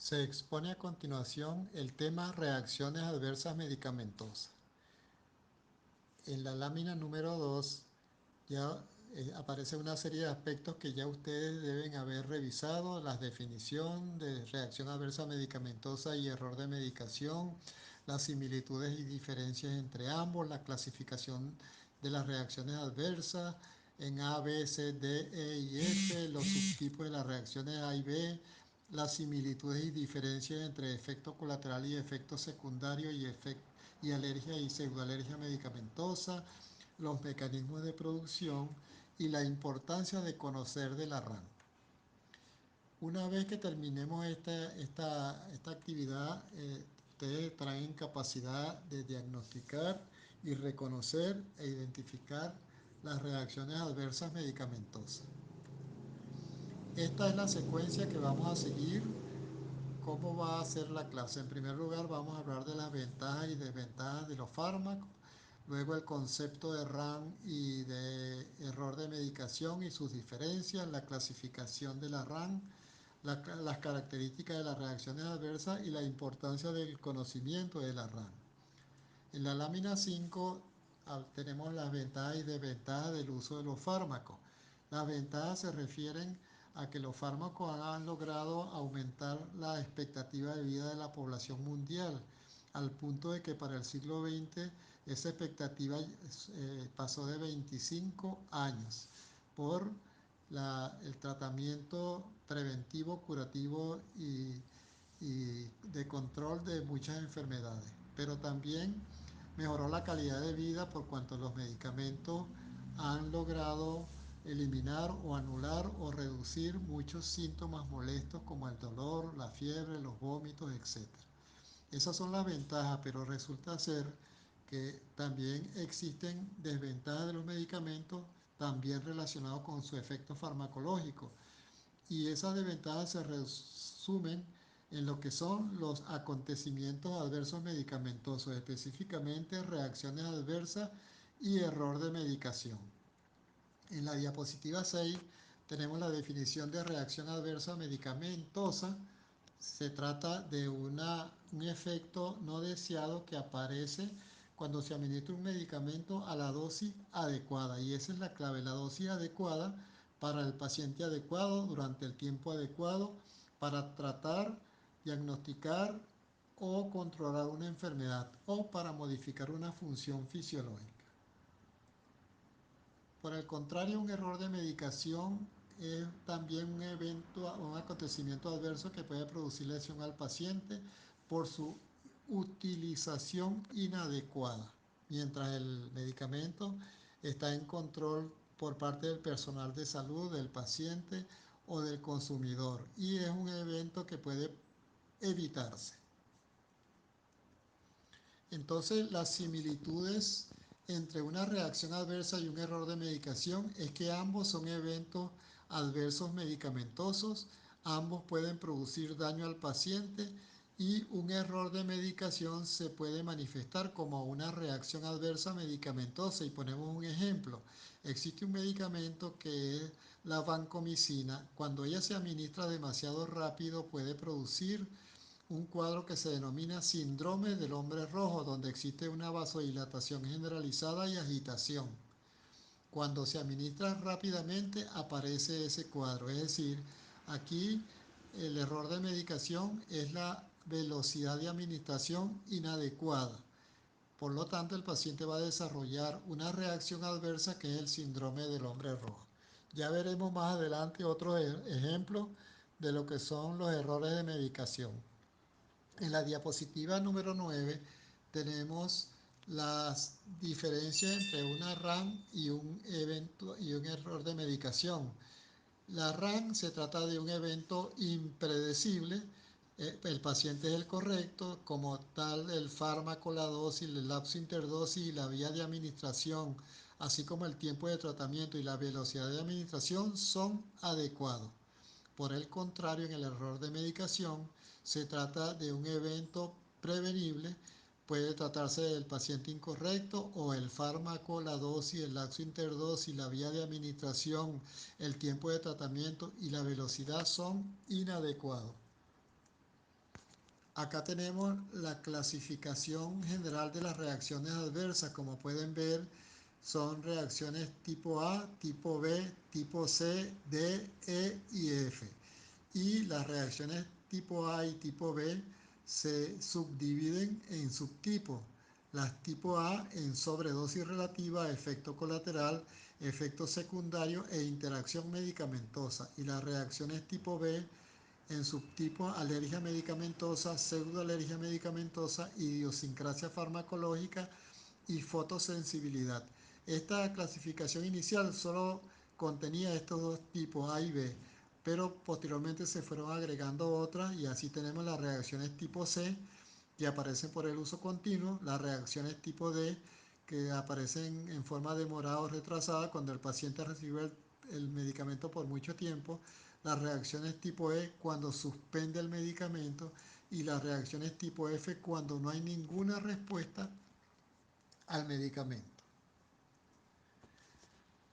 Se expone a continuación el tema reacciones adversas medicamentosas. En la lámina número 2 ya aparece una serie de aspectos que ya ustedes deben haber revisado: la definición de reacción adversa medicamentosa y error de medicación, las similitudes y diferencias entre ambos, la clasificación de las reacciones adversas en A, B, C, D, E y F, los subtipos de las reacciones A y B, las similitudes y diferencias entre efecto colateral y efecto secundario y alergia y pseudoalergia medicamentosa, los mecanismos de producción y la importancia de conocer de la RAM. Una vez que terminemos esta actividad, ustedes traen capacidad de diagnosticar y reconocer e identificar las reacciones adversas medicamentosas. Esta es la secuencia que vamos a seguir. ¿Cómo va a ser la clase? En primer lugar, vamos a hablar de las ventajas y desventajas de los fármacos. Luego el concepto de RAM y de error de medicación y sus diferencias, la clasificación de la RAM, las características de las reacciones adversas y la importancia del conocimiento de la RAM. En la lámina 5 tenemos las ventajas y desventajas del uso de los fármacos. Las ventajas se refieren a que los fármacos han logrado aumentar la expectativa de vida de la población mundial, al punto de que para el siglo XX esa expectativa pasó de 25 años por el tratamiento preventivo, curativo y de control de muchas enfermedades. Pero también mejoró la calidad de vida por cuanto los medicamentos han logrado eliminar o anular o reducir muchos síntomas molestos como el dolor, la fiebre, los vómitos, etcétera. Esas son las ventajas, pero resulta ser que también existen desventajas de los medicamentos, también relacionados con su efecto farmacológico. Y esas desventajas se resumen en lo que son los acontecimientos adversos medicamentosos, específicamente reacciones adversas y error de medicación. En la diapositiva 6 tenemos la definición de reacción adversa medicamentosa. Se trata de un efecto no deseado que aparece cuando se administra un medicamento a la dosis adecuada, y esa es la clave: la dosis adecuada para el paciente adecuado durante el tiempo adecuado para tratar, diagnosticar o controlar una enfermedad o para modificar una función fisiológica. Por el contrario, un error de medicación es también un evento o un acontecimiento adverso que puede producir lesión al paciente por su utilización inadecuada, mientras el medicamento está en control por parte del personal de salud, del paciente o del consumidor, y es un evento que puede evitarse. Entonces, las similitudes entre una reacción adversa y un error de medicación es que ambos son eventos adversos medicamentosos, ambos pueden producir daño al paciente, y un error de medicación se puede manifestar como una reacción adversa medicamentosa. Y ponemos un ejemplo: existe un medicamento que es la vancomicina. Cuando ella se administra demasiado rápido puede producir un cuadro que se denomina síndrome del hombre rojo, donde existe una vasodilatación generalizada y agitación. Cuando se administra rápidamente aparece ese cuadro. Es decir, aquí el error de medicación es la velocidad de administración inadecuada. Por lo tanto, el paciente va a desarrollar una reacción adversa que es el síndrome del hombre rojo. Ya veremos más adelante otros ejemplos de lo que son los errores de medicación. En la diapositiva número 9 tenemos las diferencias entre una RAM y un evento y un error de medicación. La RAM se trata de un evento impredecible. El paciente es el correcto, como tal el fármaco, la dosis, el lapso interdosis y la vía de administración, así como el tiempo de tratamiento y la velocidad de administración son adecuados. Por el contrario, en el error de medicación se trata de un evento prevenible. Puede tratarse del paciente incorrecto o el fármaco, la dosis, el lapso interdosis, la vía de administración, el tiempo de tratamiento y la velocidad son inadecuados. Acá tenemos la clasificación general de las reacciones adversas. Como pueden ver, son reacciones tipo A, tipo B, tipo C, D, E y F. Y las reacciones tipo A y tipo B se subdividen en subtipos. Las tipo A en sobredosis relativa, efecto colateral, efecto secundario e interacción medicamentosa. Y las reacciones tipo B en subtipos alergia medicamentosa, pseudoalergia medicamentosa, idiosincrasia farmacológica y fotosensibilidad. Esta clasificación inicial solo contenía estos dos tipos, A y B, pero posteriormente se fueron agregando otras y así tenemos las reacciones tipo C que aparecen por el uso continuo, las reacciones tipo D que aparecen en forma demorada o retrasada cuando el paciente recibe el medicamento por mucho tiempo, las reacciones tipo E cuando suspende el medicamento y las reacciones tipo F cuando no hay ninguna respuesta al medicamento.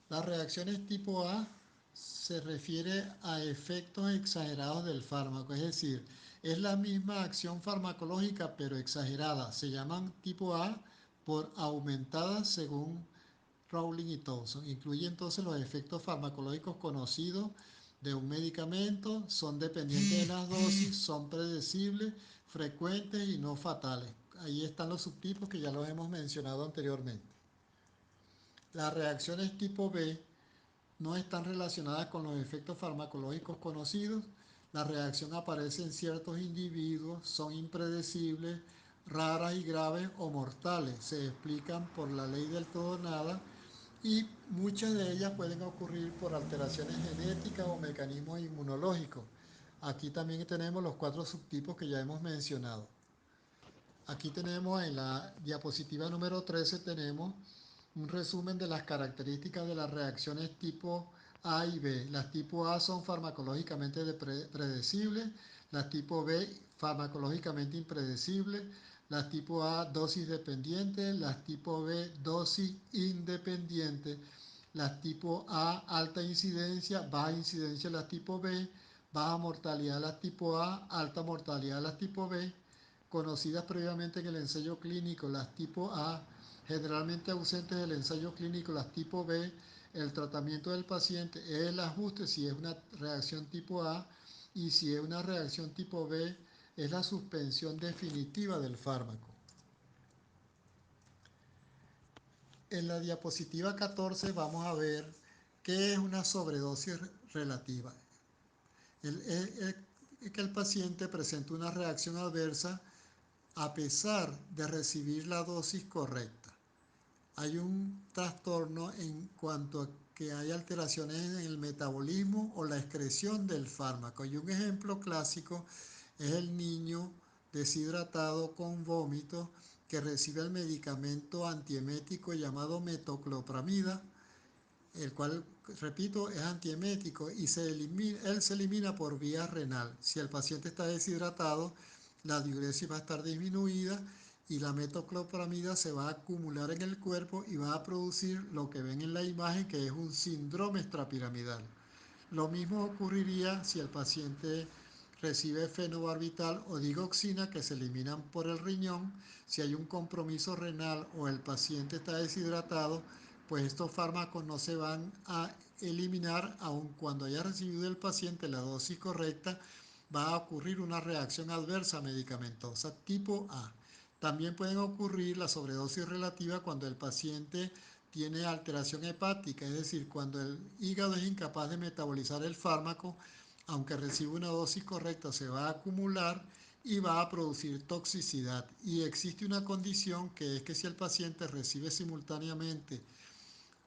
Las reacciones tipo A se refiere a efectos exagerados del fármaco, es decir, es la misma acción farmacológica pero exagerada. Se llaman tipo A por aumentadas según Rowling y Thompson. Incluye entonces los efectos farmacológicos conocidos de un medicamento, son dependientes de las dosis, son predecibles, frecuentes y no fatales. Ahí están los subtipos que ya los hemos mencionado anteriormente. Las reacciones tipo B no están relacionadas con los efectos farmacológicos conocidos. La reacción aparece en ciertos individuos, son impredecibles, raras y graves o mortales. Se explican por la ley del todo nada y muchas de ellas pueden ocurrir por alteraciones genéticas o mecanismos inmunológicos. Aquí también tenemos los cuatro subtipos que ya hemos mencionado. Aquí tenemos en la diapositiva número 13 tenemos un resumen de las características de las reacciones tipo A y B. Las tipo A son farmacológicamente predecibles, las tipo B farmacológicamente impredecibles, las tipo A dosis dependientes, las tipo B dosis independientes, las tipo A alta incidencia, baja incidencia las tipo B, baja mortalidad las tipo A, alta mortalidad las tipo B, conocidas previamente en el ensayo clínico, las tipo A, generalmente ausentes del ensayo clínico, las tipo B, el tratamiento del paciente es el ajuste si es una reacción tipo A y si es una reacción tipo B es la suspensión definitiva del fármaco. En la diapositiva 14 vamos a ver qué es una sobredosis relativa. Es que el paciente presenta una reacción adversa a pesar de recibir la dosis correcta. Hay un trastorno en cuanto a que hay alteraciones en el metabolismo o la excreción del fármaco. Y un ejemplo clásico es el niño deshidratado con vómitos que recibe el medicamento antiemético llamado metoclopramida, el cual, repito, es antiemético y él se elimina por vía renal. Si el paciente está deshidratado, la diuresis va a estar disminuida y la metoclopramida se va a acumular en el cuerpo y va a producir lo que ven en la imagen, que es un síndrome extrapiramidal. Lo mismo ocurriría si el paciente recibe fenobarbital o digoxina que se eliminan por el riñón. Si hay un compromiso renal o el paciente está deshidratado, pues estos fármacos no se van a eliminar aun cuando haya recibido el paciente la dosis correcta. Va a ocurrir una reacción adversa medicamentosa tipo A. También pueden ocurrir la sobredosis relativa cuando el paciente tiene alteración hepática, es decir, cuando el hígado es incapaz de metabolizar el fármaco, aunque reciba una dosis correcta, se va a acumular y va a producir toxicidad. Y existe una condición que es que si el paciente recibe simultáneamente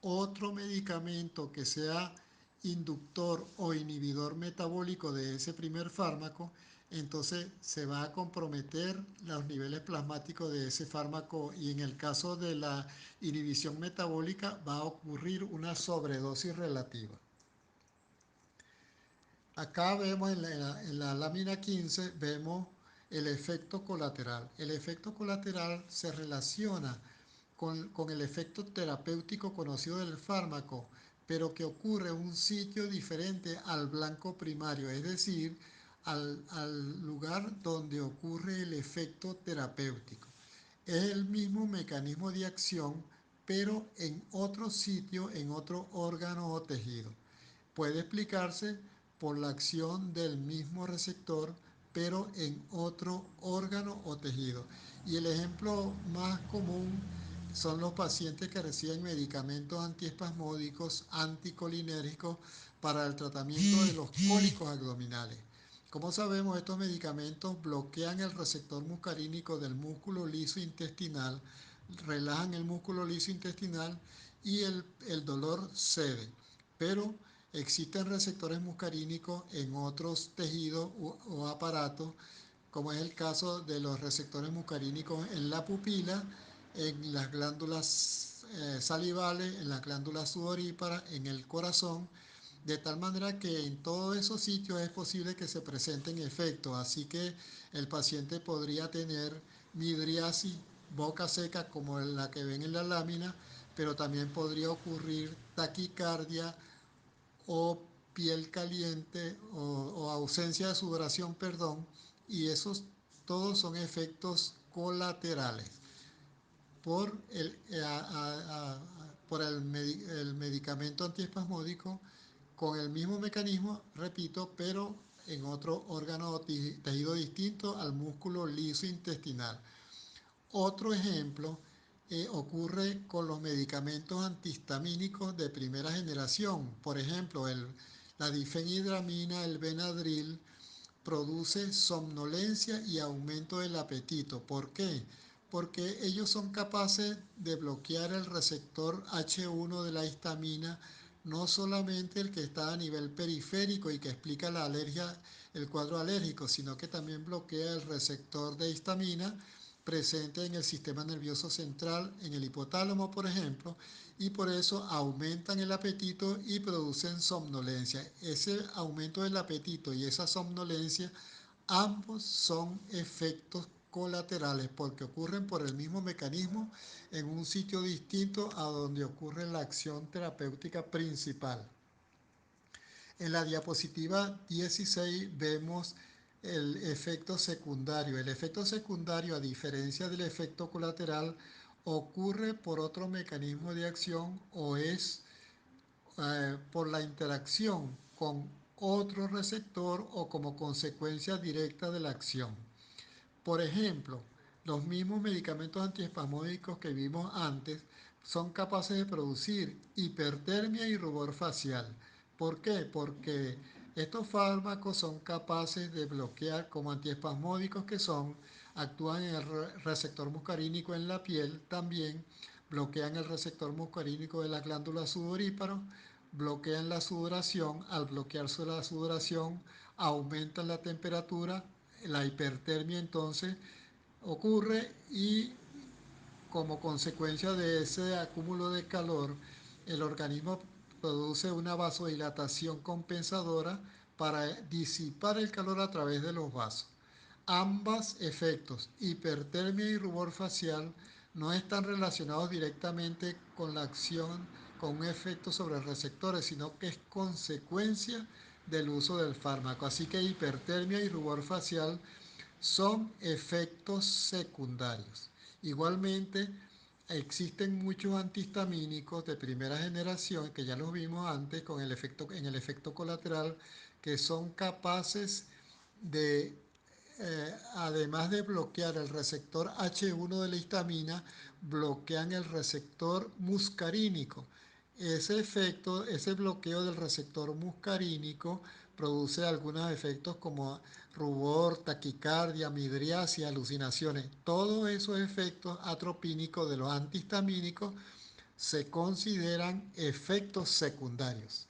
otro medicamento que sea inductor o inhibidor metabólico de ese primer fármaco, entonces se va a comprometer los niveles plasmáticos de ese fármaco y en el caso de la inhibición metabólica va a ocurrir una sobredosis relativa. Acá vemos en la lámina 15, vemos el efecto colateral. El efecto colateral se relaciona con el efecto terapéutico conocido del fármaco, pero que ocurre en un sitio diferente al blanco primario, es decir, al lugar donde ocurre el efecto terapéutico. Es el mismo mecanismo de acción, pero en otro sitio, en otro órgano o tejido. Puede explicarse por la acción del mismo receptor, pero en otro órgano o tejido. Y el ejemplo más común son los pacientes que reciben medicamentos antiespasmódicos, anticolinérgicos para el tratamiento de los cólicos abdominales. Como sabemos, estos medicamentos bloquean el receptor muscarínico del músculo liso intestinal, relajan el músculo liso intestinal y el dolor cede. Pero existen receptores muscarínicos en otros tejidos o aparatos, como es el caso de los receptores muscarínicos en la pupila, en las glándulas salivales, en las glándulas sudoríparas, en el corazón, de tal manera que en todos esos sitios es posible que se presenten efectos. Así que el paciente podría tener midriasis, boca seca como la que ven en la lámina, pero también podría ocurrir taquicardia o piel caliente o ausencia de sudoración, perdón, y esos todos son efectos colaterales por el medicamento antiespasmódico con el mismo mecanismo, repito, pero en otro órgano o tejido distinto al músculo liso intestinal. Otro ejemplo ocurre con los medicamentos antihistamínicos de primera generación. Por ejemplo, la difenhidramina, el Benadryl, produce somnolencia y aumento del apetito. ¿Por qué? Porque ellos son capaces de bloquear el receptor H1 de la histamina, no solamente el que está a nivel periférico y que explica la alergia, el cuadro alérgico, sino que también bloquea el receptor de histamina presente en el sistema nervioso central, en el hipotálamo, por ejemplo, y por eso aumentan el apetito y producen somnolencia. Ese aumento del apetito y esa somnolencia, ambos son efectos colaterales porque ocurren por el mismo mecanismo en un sitio distinto a donde ocurre la acción terapéutica principal. En la diapositiva 16 vemos el efecto secundario. El efecto secundario, a diferencia del efecto colateral, ocurre por otro mecanismo de acción o es por la interacción con otro receptor o como consecuencia directa de la acción. Por ejemplo, los mismos medicamentos antiespasmódicos que vimos antes son capaces de producir hipertermia y rubor facial. ¿Por qué? Porque estos fármacos son capaces de bloquear, como antiespasmódicos que son, actúan en el receptor muscarínico en la piel, también bloquean el receptor muscarínico de las glándulas sudoríparas, bloquean la sudoración, al bloquearse la sudoración aumentan la temperatura, la hipertermia entonces ocurre y como consecuencia de ese acúmulo de calor, el organismo produce una vasodilatación compensadora para disipar el calor a través de los vasos. Ambos efectos, hipertermia y rubor facial, no están relacionados directamente con la acción, con un efecto sobre receptores, sino que es consecuencia del uso del fármaco. Así que hipertermia y rubor facial son efectos secundarios. Igualmente, existen muchos antihistamínicos de primera generación, que ya los vimos antes con en el efecto colateral, que son capaces de, además de bloquear el receptor H1 de la histamina, bloquean el receptor muscarínico. Ese efecto, ese bloqueo del receptor muscarínico produce algunos efectos como rubor, taquicardia, midriasis, alucinaciones. Todos esos efectos atropínicos de los antihistamínicos se consideran efectos secundarios.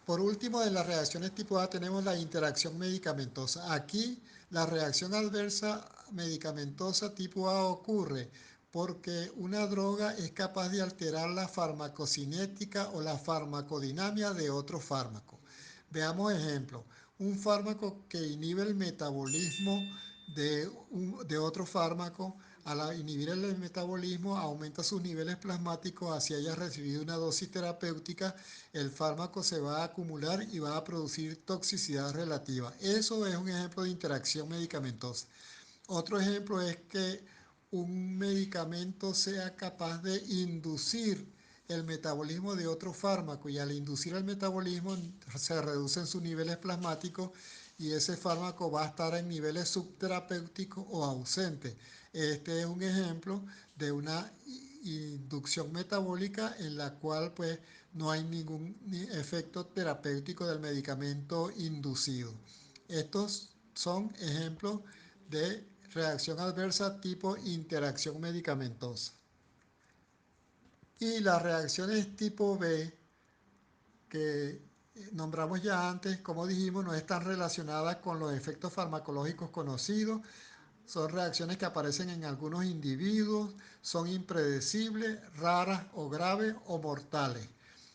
Por último, de las reacciones tipo A tenemos la interacción medicamentosa. Aquí la reacción adversa medicamentosa tipo A ocurre porque una droga es capaz de alterar la farmacocinética o la farmacodinamia de otro fármaco. Veamos ejemplo. Un fármaco que inhibe el metabolismo de otro fármaco Al inhibir el metabolismo, aumenta sus niveles plasmáticos, así haya recibido una dosis terapéutica, el fármaco se va a acumular y va a producir toxicidad relativa. Eso es un ejemplo de interacción medicamentosa. Otro ejemplo es que un medicamento sea capaz de inducir el metabolismo de otro fármaco y al inducir el metabolismo se reducen sus niveles plasmáticos y ese fármaco va a estar en niveles subterapéuticos o ausentes. Este es un ejemplo de una inducción metabólica en la cual pues no hay ningún efecto terapéutico del medicamento inducido. Estos son ejemplos de reacción adversa tipo interacción medicamentosa. Y las reacciones tipo B que nombramos ya antes, como dijimos, no están relacionadas con los efectos farmacológicos conocidos. Son reacciones que aparecen en algunos individuos, son impredecibles, raras o graves o mortales.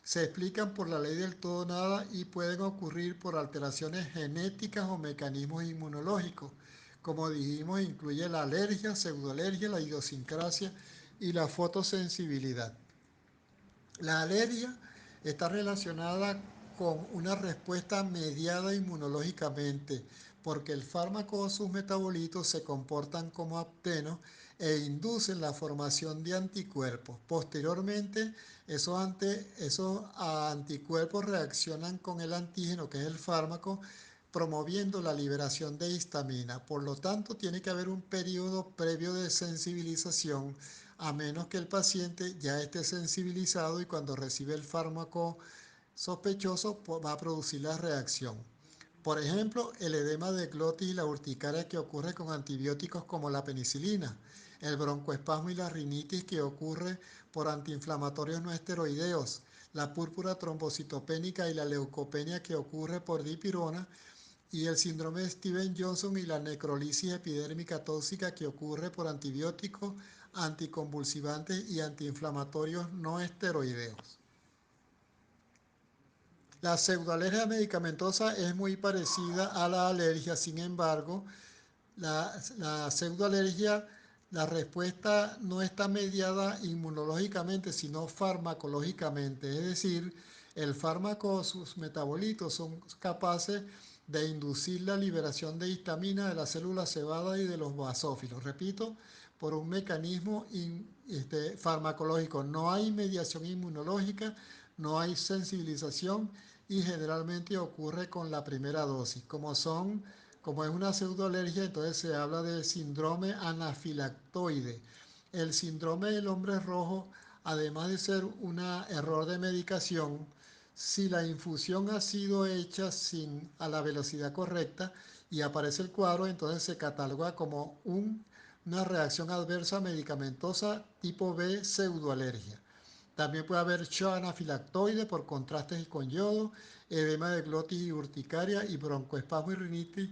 Se explican por la ley del todo nada y pueden ocurrir por alteraciones genéticas o mecanismos inmunológicos. Como dijimos, incluye la alergia, pseudoalergia, la idiosincrasia y la fotosensibilidad. La alergia está relacionada con una respuesta mediada inmunológicamente, porque el fármaco o sus metabolitos se comportan como aptenos e inducen la formación de anticuerpos. Posteriormente, esos anticuerpos reaccionan con el antígeno, que es el fármaco, promoviendo la liberación de histamina. Por lo tanto, tiene que haber un periodo previo de sensibilización a menos que el paciente ya esté sensibilizado y cuando recibe el fármaco sospechoso va a producir la reacción. Por ejemplo, el edema de glotis y la urticaria que ocurre con antibióticos como la penicilina, el broncoespasmo y la rinitis que ocurre por antiinflamatorios no esteroideos, la púrpura trombocitopénica y la leucopenia que ocurre por dipirona y el síndrome de Steven-Johnson y la necrolisis epidérmica tóxica que ocurre por antibióticos, anticonvulsivantes y antiinflamatorios no esteroideos. La pseudoalergia medicamentosa es muy parecida a la alergia, sin embargo, la pseudoalergia, la respuesta no está mediada inmunológicamente, sino farmacológicamente. Es decir, el fármaco o sus metabolitos son capaces de inducir la liberación de histamina de las células cebadas y de los basófilos. Repito, por un mecanismo farmacológico. No hay mediación inmunológica, no hay sensibilización y generalmente ocurre con la primera dosis. Como es una pseudoalergia, entonces se habla de síndrome anafilactoide. El síndrome del hombre rojo, además de ser un error de medicación, si la infusión ha sido hecha sin a la velocidad correcta y aparece el cuadro, entonces se cataloga como una reacción adversa medicamentosa tipo B pseudoalergia. También puede haber shock anafilactoide por contrastes con yodo, edema de glotis y urticaria y broncoespasmo y rinitis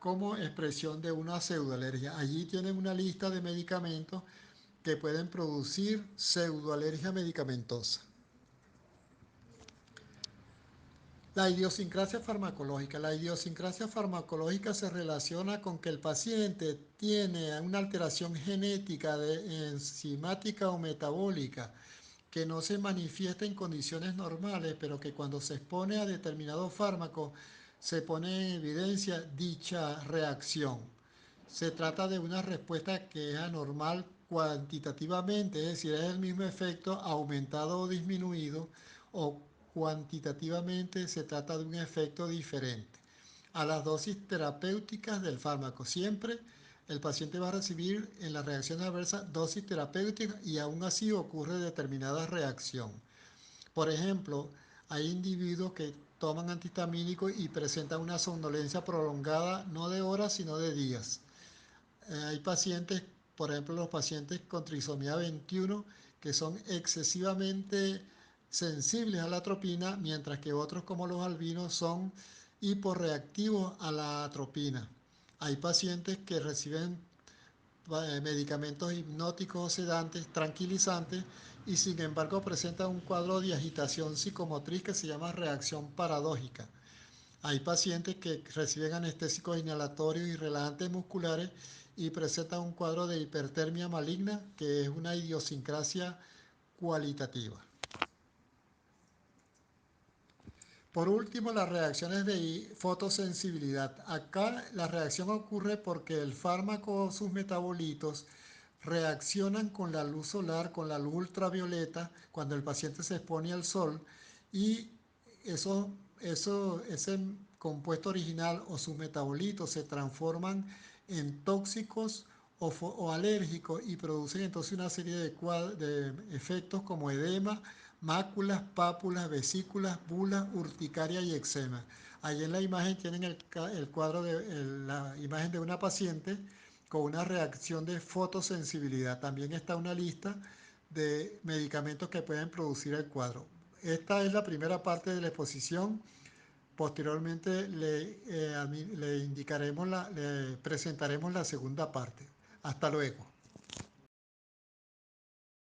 como expresión de una pseudoalergia. Allí tienen una lista de medicamentos que pueden producir pseudoalergia medicamentosa. La idiosincrasia farmacológica. La idiosincrasia farmacológica se relaciona con que el paciente tiene una alteración genética enzimática o metabólica que no se manifiesta en condiciones normales, pero que cuando se expone a determinado fármaco se pone en evidencia dicha reacción. Se trata de una respuesta que es anormal cuantitativamente, es decir, es el mismo efecto aumentado o disminuido, o cuantitativamente se trata de un efecto diferente a las dosis terapéuticas del fármaco. Siempre el paciente va a recibir en la reacción adversa dosis terapéutica y aún así ocurre determinada reacción. Por ejemplo, hay individuos que toman antihistamínicos y presentan una somnolencia prolongada no de horas sino de días. Hay pacientes, por ejemplo, los pacientes con trisomía 21 que son excesivamente sensibles a la atropina, mientras que otros como los albinos son hiporreactivos a la atropina. Hay pacientes que reciben medicamentos hipnóticos o sedantes, tranquilizantes, y sin embargo presentan un cuadro de agitación psicomotriz que se llama reacción paradójica. Hay pacientes que reciben anestésicos inhalatorios y relajantes musculares y presentan un cuadro de hipertermia maligna, que es una idiosincrasia cualitativa. Por último, las reacciones de fotosensibilidad. Acá la reacción ocurre porque el fármaco o sus metabolitos reaccionan con la luz solar, con la luz ultravioleta, cuando el paciente se expone al sol, y ese compuesto original o sus metabolitos se transforman en tóxicos o alérgicos y producen entonces una serie de efectos como edema, máculas, pápulas, vesículas, bulas, urticaria y eczema. Ahí en la imagen tienen el cuadro la imagen de una paciente con una reacción de fotosensibilidad. También está una lista de medicamentos que pueden producir el cuadro. Esta es la primera parte de la exposición. Posteriormente le indicaremos le presentaremos la segunda parte. Hasta luego.